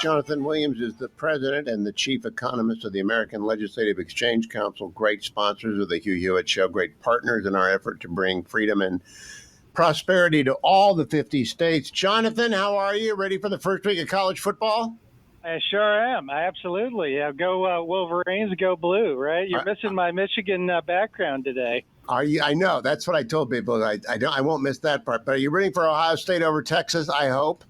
Jonathan Williams is the president and the chief economist of the American Legislative Exchange Council, great sponsors of the Hugh Hewitt Show, great partners in our effort to bring freedom and prosperity to all the 50 states. Jonathan, how are you? Ready for the first week of college football? I sure am. Absolutely. Yeah, go Wolverines, go blue, right? You're missing my Michigan background today. Are you? I know. That's what I told people. I won't miss that part. But are you rooting for Ohio State over Texas, I hope?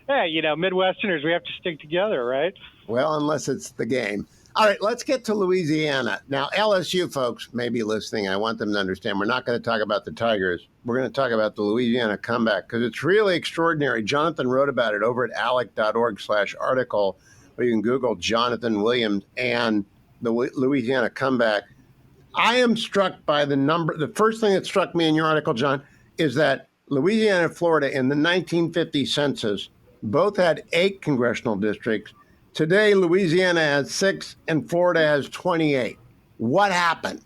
Yeah, Midwesterners, we have to stick together, right? Well, unless it's the game. All right, let's get to Louisiana. Now, LSU folks may be listening. I want them to understand we're not going to talk about the Tigers. We're going to talk about the Louisiana comeback because it's really extraordinary. Jonathan wrote about it over at alec.org/article, or you can Google Jonathan Williams and the Louisiana comeback. I am struck by the number. The first thing that struck me in your article, John, is that Louisiana and Florida in the 1950 census both had 8 congressional districts. Today, Louisiana has 6 and Florida has 28. What happened?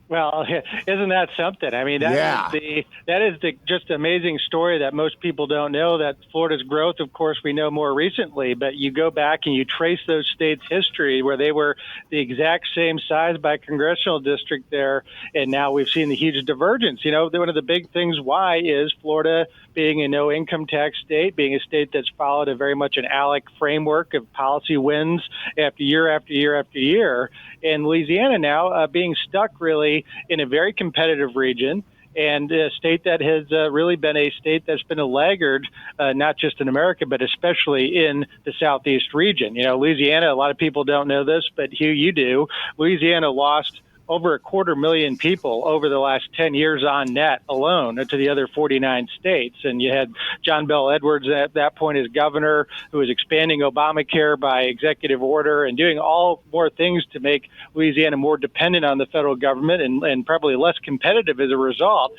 Well, isn't that something? I mean, that is the just amazing story that most people don't know, that Florida's growth, of course, we know more recently, but you go back and you trace those states' history where they were the exact same size by congressional district there, and now we've seen the huge divergence. One of the big things why is Florida being a no-income tax state, being a state that's followed a very much an ALEC framework of policy wins after year after year after year, and Louisiana now being stuck really in a very competitive region and a state that has really been a state that's been a laggard, not just in America, but especially in the Southeast region. Louisiana, a lot of people don't know this, but Hugh, you do. Louisiana lost over 250,000 people over the last 10 years on net alone to the other 49 states. And you had John Bel Edwards at that point as governor, who was expanding Obamacare by executive order and doing all more things to make Louisiana more dependent on the federal government and probably less competitive as a result.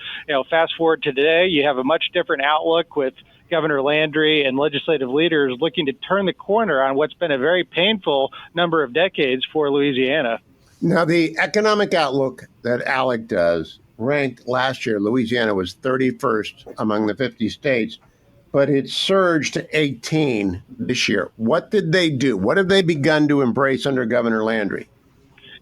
Fast forward to today, you have a much different outlook with Governor Landry and legislative leaders looking to turn the corner on what's been a very painful number of decades for Louisiana. Now, the economic outlook that ALEC does ranked last year, Louisiana was 31st among the 50 states, but it surged to 18 this year. What did they do? What have they begun to embrace under Governor Landry?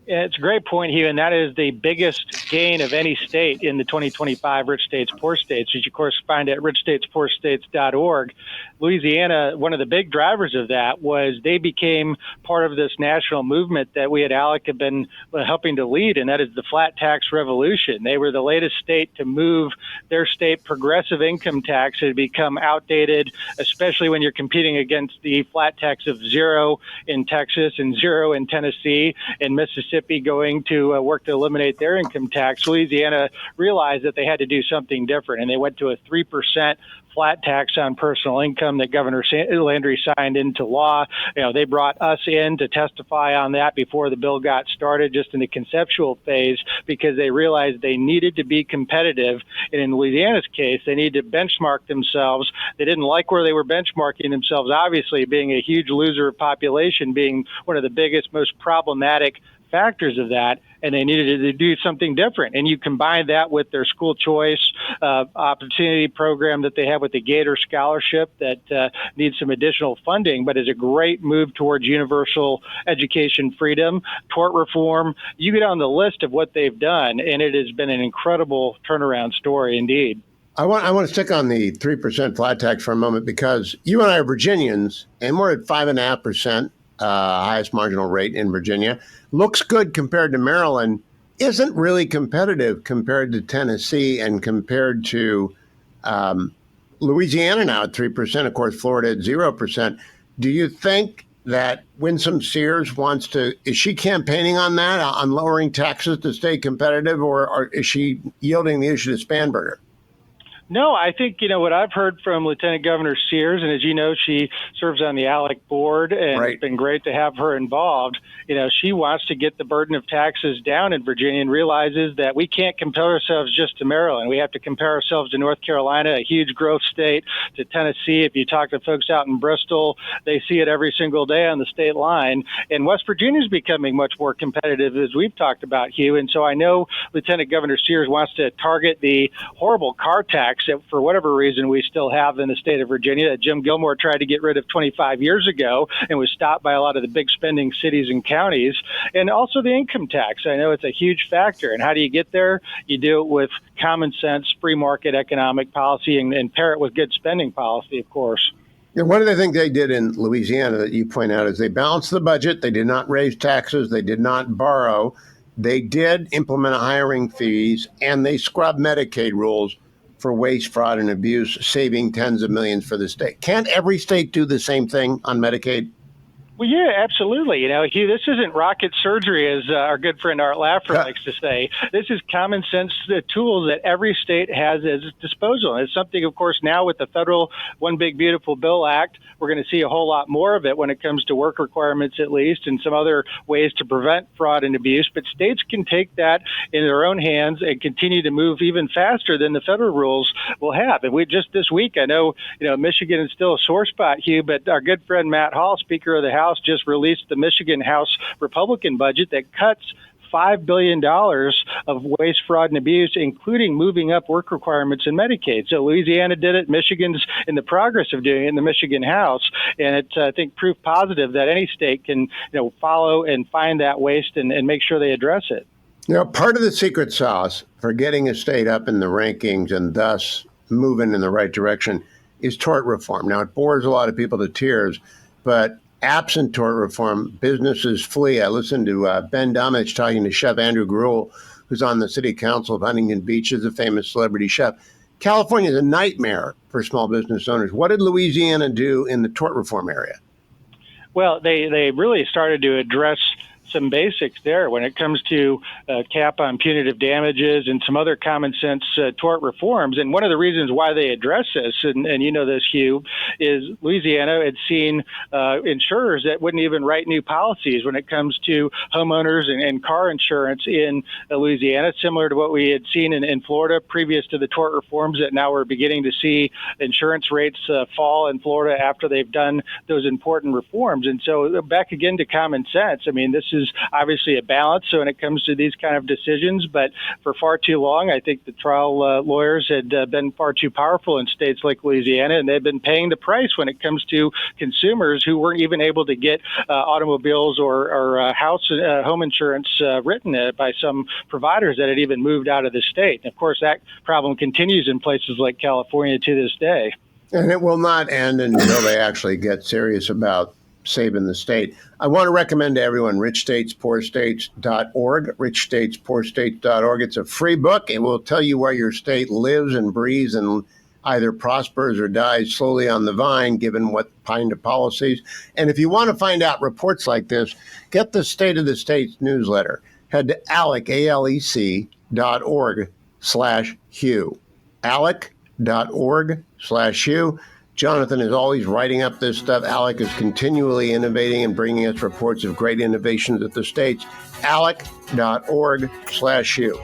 It's a great point, Hugh, and that is the biggest gain of any state in the 2025 Rich States, Poor States, which you, of course, find at richstatespoorstates.org. Louisiana, one of the big drivers of that was they became part of this national movement that we at ALEC have been helping to lead, and that is the flat tax revolution. They were the latest state to move their state progressive income tax to become outdated, especially when you're competing against the flat tax of 0 in Texas and 0 in Tennessee and Mississippi going to work to eliminate their income tax. Louisiana realized that they had to do something different, and they went to a 3% flat tax on personal income that Governor Landry signed into law. They brought us in to testify on that before the bill got started, just in the conceptual phase, because they realized they needed to be competitive. And in Louisiana's case, they needed to benchmark themselves. They didn't like where they were benchmarking themselves, obviously, being a huge loser of population, being one of the biggest, most problematic factors of that, and they needed to do something different. And you combine that with their school choice opportunity program that they have with the Gator Scholarship that needs some additional funding, but is a great move towards universal education freedom, tort reform. You get on the list of what they've done, and it has been an incredible turnaround story indeed. I want to stick on the 3% flat tax for a moment, because you and I are Virginians, and we're at 5.5%. Highest marginal rate in Virginia. Looks good compared to Maryland. Isn't really competitive compared to Tennessee and compared to Louisiana now at 3%. Of course, Florida at 0%. Do you think that Winsome Sears is she campaigning on that, on lowering taxes to stay competitive, or is she yielding the issue to Spanberger? No, I think, what I've heard from Lieutenant Governor Sears, and as you know, she serves on the ALEC board, and It's been great to have her involved. She wants to get the burden of taxes down in Virginia and realizes that we can't compare ourselves just to Maryland. We have to compare ourselves to North Carolina, a huge growth state, to Tennessee. If you talk to folks out in Bristol, they see it every single day on the state line. And West Virginia is becoming much more competitive, as we've talked about, Hugh. And so I know Lieutenant Governor Sears wants to target the horrible car tax tax that, for whatever reason, we still have in the state of Virginia that Jim Gilmore tried to get rid of 25 years ago and was stopped by a lot of the big spending cities and counties. And also the income tax. I know it's a huge factor. And how do you get there? You do it with common sense, free market economic policy and pair it with good spending policy, of course. Yeah, one of the things they did in Louisiana that you point out is they balanced the budget. They did not raise taxes. They did not borrow. They did implement hiring fees, and they scrubbed Medicaid rules for waste, fraud, and abuse, saving tens of millions for the state. Can't every state do the same thing on Medicaid? Well, yeah, absolutely. Hugh, this isn't rocket surgery, as our good friend Art Laffer likes to say. This is common sense tools that every state has at its disposal. And it's something, of course, now with the federal One Big Beautiful Bill Act, we're going to see a whole lot more of it when it comes to work requirements, at least, and some other ways to prevent fraud and abuse. But states can take that in their own hands and continue to move even faster than the federal rules will have. And we just this week, I know, Michigan is still a sore spot, Hugh, but our good friend Matt Hall, Speaker of the House, just released the Michigan House Republican budget that cuts $5 billion of waste, fraud, and abuse, including moving up work requirements in Medicaid. So Louisiana did it. Michigan's in the progress of doing it in the Michigan House. And it's, I think, proof positive that any state can follow and find that waste and make sure they address it. Part of the secret sauce for getting a state up in the rankings and thus moving in the right direction is tort reform. Now, it bores a lot of people to tears, but absent tort reform, businesses flee. I listened to Ben Domich talking to Chef Andrew Gruel, who's on the city council of Huntington Beach, is a famous celebrity chef. California is a nightmare for small business owners. What did Louisiana do in the tort reform area? Well, they really started to address some basics there when it comes to cap on punitive damages and some other common sense tort reforms. And one of the reasons why they address this, and you know this, Hugh, is Louisiana had seen insurers that wouldn't even write new policies when it comes to homeowners and car insurance in Louisiana, similar to what we had seen in Florida previous to the tort reforms, that now we're beginning to see insurance rates fall in Florida after they've done those important reforms. And so back again to common sense. I mean, this is obviously a balance when it comes to these kind of decisions, but for far too long, I think the trial lawyers had been far too powerful in states like Louisiana, and they've been paying the price when it comes to consumers who weren't even able to get automobiles or home insurance written by some providers that had even moved out of the state. And of course, that problem continues in places like California to this day. And it will not end until they actually get serious about saving the state. I want to recommend to everyone richstatespoorstates.org, richstatespoorstates.org. It's a free book. It will tell you where your state lives and breathes and either prospers or dies slowly on the vine, given what kind of policies. And if you want to find out reports like this, get the State of the States newsletter. Head to ALEC, ALEC.org/Hugh. ALEC.org/Hugh. Jonathan is always writing up this stuff. ALEC is continually innovating and bringing us reports of great innovations at the states. ALEC.org/Hugh.